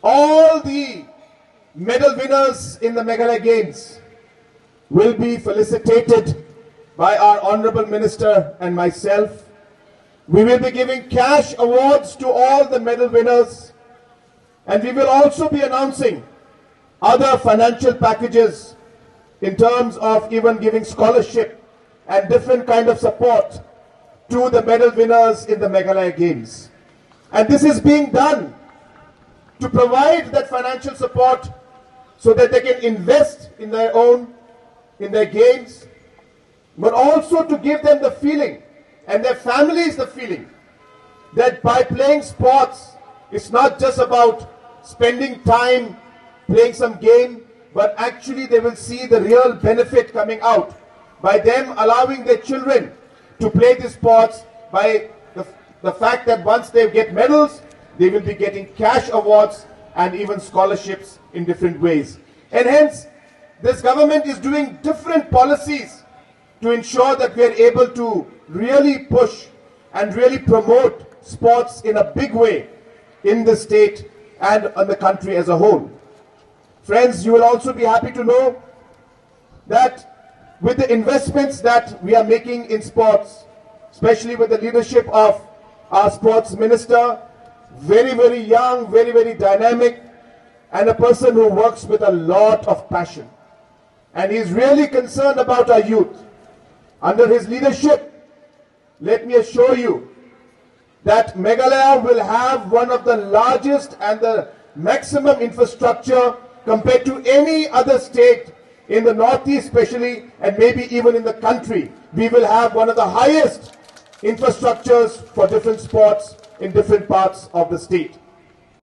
All the medal winners in the Meghalaya Games will be felicitated by our Honorable Minister and myself. We will be giving cash awards to all the medal winners, and we will also be announcing other financial packages in terms of even giving scholarship and different kind of support to the medal winners in the Meghalaya Games. And this is being done to provide that financial support so that they can invest in their games, but also to give them the feeling and their families the feeling that by playing sports, it's not just about spending time playing some game, but actually they will see the real benefit coming out by them allowing their children to play these sports, by the fact that once they get medals, they will be getting cash awards and even scholarships in different ways. And hence, this government is doing different policies to ensure that we are able to really push and really promote sports in a big way in the state and in the country as a whole. Friends, you will also be happy to know that with the investments that we are making in sports, especially with the leadership of our sports minister, very, very young, very, very dynamic, and a person who works with a lot of passion. And he is really concerned about our youth. Under his leadership, let me assure you that Meghalaya will have one of the largest and the maximum infrastructure compared to any other state in the northeast especially, and maybe even in the country. We will have one of the highest infrastructures for different sports in different parts of the state.